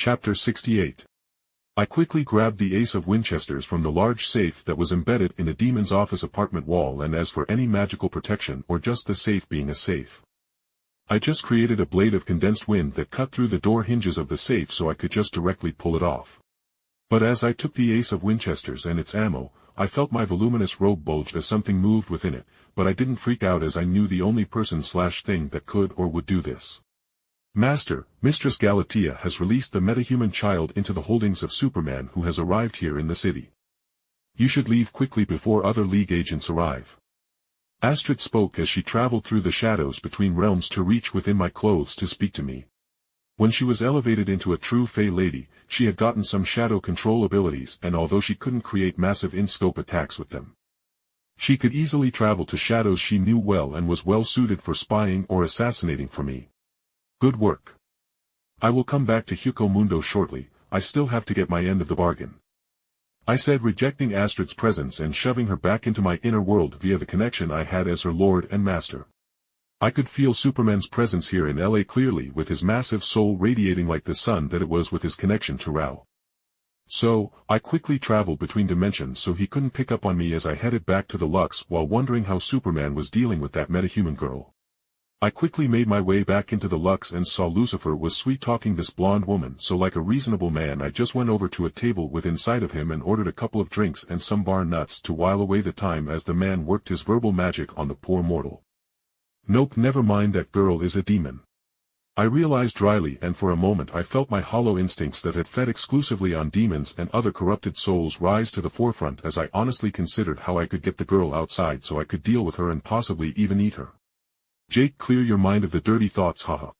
Chapter 68. I quickly grabbed the Ace of Winchesters from the large safe that was embedded in the demon's office apartment wall, and as for any magical protection or just the safe being a safe, I just created a blade of condensed wind that cut through the door hinges of the safe so I could just directly pull it off. But as I took the Ace of Winchesters and its ammo, I felt my voluminous robe bulge as something moved within it, but I didn't freak out as I knew the only person/thing that could or would do this. Mistress Galatea has released the metahuman child into the holdings of Superman, who has arrived here in the city. You should leave quickly before other League agents arrive. Astrid spoke as she traveled through the shadows between realms to reach within my clothes to speak to me. When she was elevated into a true Fey lady, she had gotten some shadow control abilities, and although she couldn't create massive in-scope attacks with them, she could easily travel to shadows she knew well and was well suited for spying or assassinating for me. Good work. I will come back to Hugo Mundo shortly. I still have to get my end of the bargain, I said, rejecting Astrid's presence and shoving her back into my inner world via the connection I had as her lord and master. I could feel Superman's presence here in LA clearly, with his massive soul radiating like the sun that it was with his connection to Rao. So, I quickly traveled between dimensions so he couldn't pick up on me as I headed back to the Lux while wondering how Superman was dealing with that metahuman girl. I quickly made my way back into the Lux and saw Lucifer was sweet-talking this blonde woman, so like a reasonable man I just went over to a table within sight of him and ordered a couple of drinks and some bar nuts to while away the time as the man worked his verbal magic on the poor mortal. Nope, never mind, that girl is a demon, I realized dryly, and for a moment I felt my hollow instincts that had fed exclusively on demons and other corrupted souls rise to the forefront as I honestly considered how I could get the girl outside so I could deal with her and possibly even eat her. Jake, clear your mind of the dirty thoughts, haha.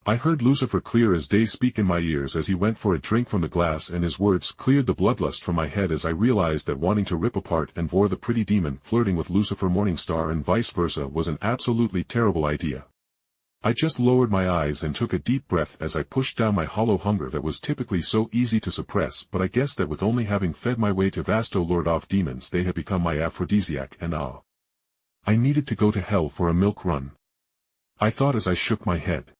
I heard Lucifer clear as day speak in my ears as he went for a drink from the glass, and his words cleared the bloodlust from my head as I realized that wanting to rip apart and vor the pretty demon flirting with Lucifer Morningstar and vice versa was an absolutely terrible idea. I just lowered my eyes and took a deep breath as I pushed down my hollow hunger that was typically so easy to suppress, but I guess that with only having fed my way to Vasto Lord of Demons they had become my aphrodisiac, and I needed to go to hell for a milk run, I thought as I shook my head.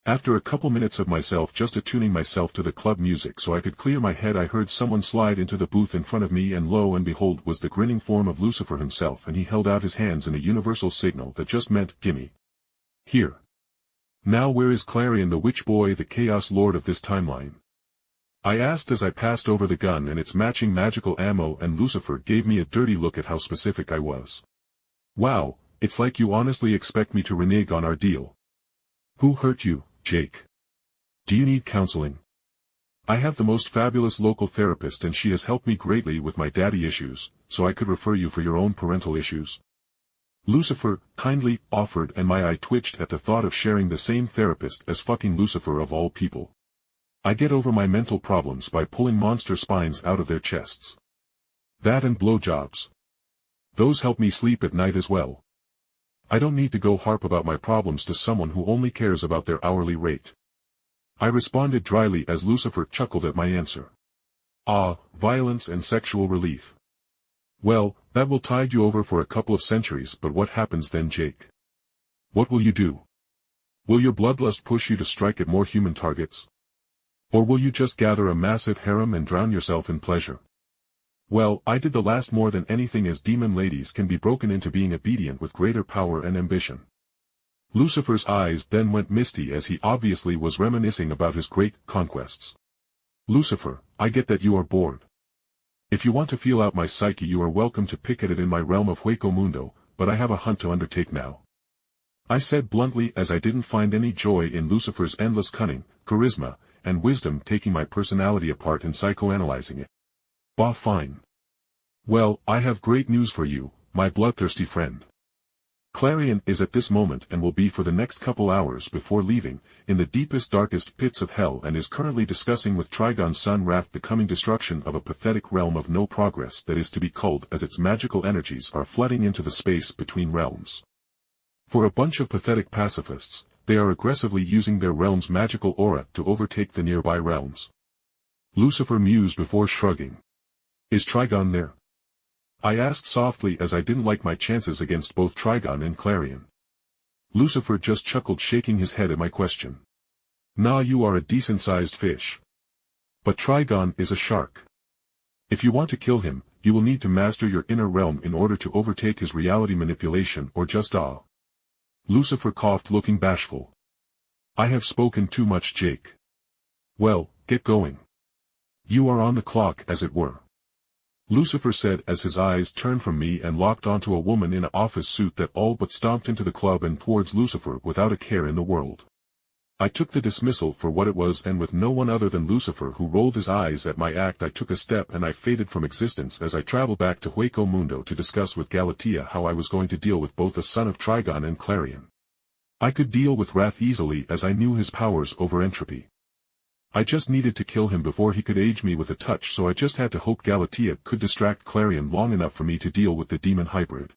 After a couple minutes of myself just attuning myself to the club music so I could clear my head, I heard someone slide into the booth in front of me, and lo and behold was the grinning form of Lucifer himself, and he held out his hands in a universal signal that just meant, gimme. Here. Now where is Clarion, the witch boy, the chaos lord of this timeline? I asked as I passed over the gun and its matching magical ammo, and Lucifer gave me a dirty look at how specific I was. Wow, it's like you honestly expect me to renege on our deal. Who hurt you, Jake? Do you need counseling? I have the most fabulous local therapist and she has helped me greatly with my daddy issues, so I could refer you for your own parental issues. Lucifer kindly offered, and my eye twitched at the thought of sharing the same therapist as fucking Lucifer of all people. I get over my mental problems by pulling monster spines out of their chests. That and blowjobs. Those help me sleep at night as well. I don't need to go harp about my problems to someone who only cares about their hourly rate. I responded dryly as Lucifer chuckled at my answer. Violence and sexual relief. Well, that will tide you over for a couple of centuries, but what happens then, Jake? What will you do? Will your bloodlust push you to strike at more human targets? Or will you just gather a massive harem and drown yourself in pleasure? Well, I did the last more than anything, as demon ladies can be broken into being obedient with greater power and ambition. Lucifer's eyes then went misty as he obviously was reminiscing about his great conquests. Lucifer, I get that you are bored. If you want to feel out my psyche you are welcome to pick at it in my realm of Hueco Mundo, but I have a hunt to undertake now, I said bluntly, as I didn't find any joy in Lucifer's endless cunning, charisma, and wisdom taking my personality apart and psychoanalyzing it. Bah, fine. Well, I have great news for you, my bloodthirsty friend. Clarion is at this moment, and will be for the next couple hours before leaving, in the deepest darkest pits of hell, and is currently discussing with Trigon's son Wrath the coming destruction of a pathetic realm of no progress that is to be culled as its magical energies are flooding into the space between realms. For a bunch of pathetic pacifists, they are aggressively using their realm's magical aura to overtake the nearby realms. Lucifer mused before shrugging. Is Trigon there? I asked softly, as I didn't like my chances against both Trigon and Clarion. Lucifer just chuckled, shaking his head at my question. Nah, you are a decent-sized fish. But Trigon is a shark. If you want to kill him, you will need to master your inner realm in order to overtake his reality manipulation or just Lucifer coughed, looking bashful. I have spoken too much, Jake. Well, get going. You are on the clock, as it were. Lucifer said as his eyes turned from me and locked onto a woman in an office suit that all but stomped into the club and towards Lucifer without a care in the world. I took the dismissal for what it was, and with no one other than Lucifer who rolled his eyes at my act, I took a step and I faded from existence as I traveled back to Hueco Mundo to discuss with Galatea how I was going to deal with both the son of Trigon and Clarion. I could deal with Wrath easily as I knew his powers over entropy. I just needed to kill him before he could age me with a touch, so I just had to hope Galatea could distract Clarion long enough for me to deal with the demon hybrid.